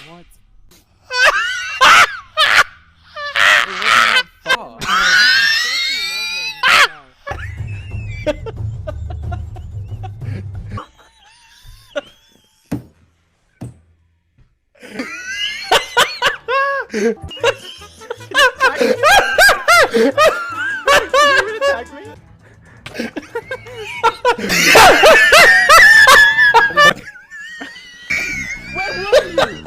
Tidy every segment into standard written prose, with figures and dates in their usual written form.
What? Attack me? Where were you?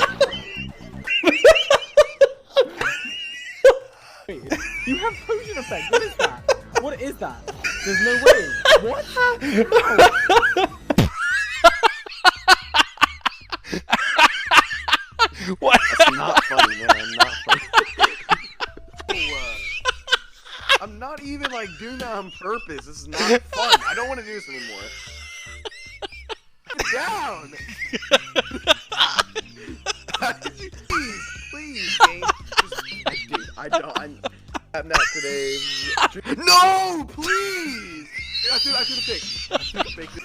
Wait, you have potion effect. What is that? What is that? There's no way. What? What? That's not funny, man. Not funny. I'm not even like doing that on purpose. This is not fun. I don't want to do this anymore. Get down. Please, game. Dude, I'm not today. No, please. I should have picked.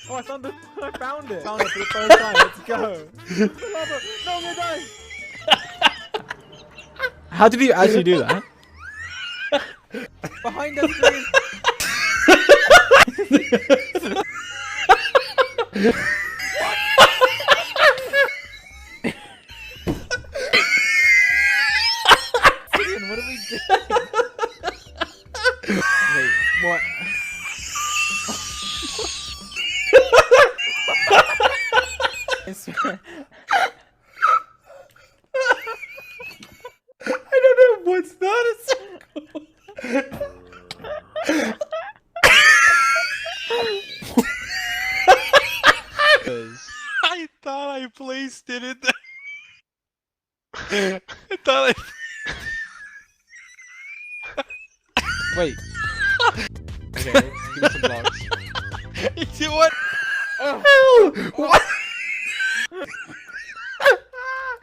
Oh, I found it. Found it for the first time. Let's go. No, I'm gonna die. How did you actually do that? Behind us, please. What are we doing? Wait, what? I swear. I don't know what's that. I thought I placed it in there. I thought Wait. Okay, give me some blocks. You do what? Oh. What?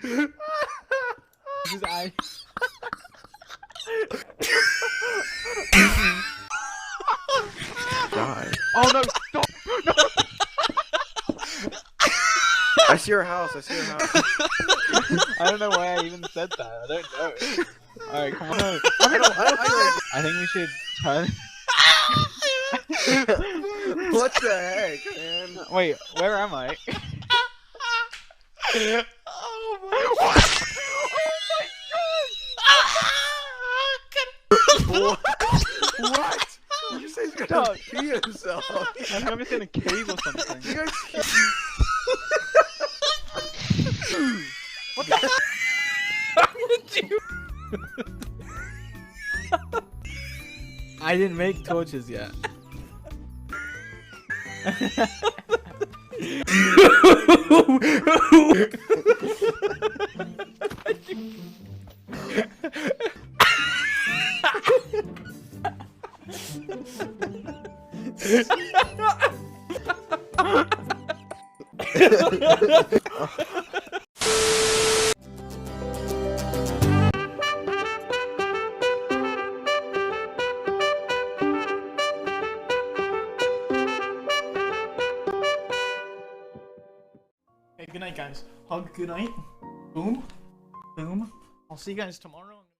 This is I. Die. Oh no! Stop! No! I see your house. I I don't know why I even said that. I don't know. Alright, come on. I think we should turn. What the heck, man? Wait, where am I? Oh my god! What? What? Did you say he's gonna pee himself? I think I'm just in a cave or something. You guys. What the? How did you? I didn't make torches yet. Hey, good night, guys. Hug, good night. Boom. Boom. I'll see you guys tomorrow.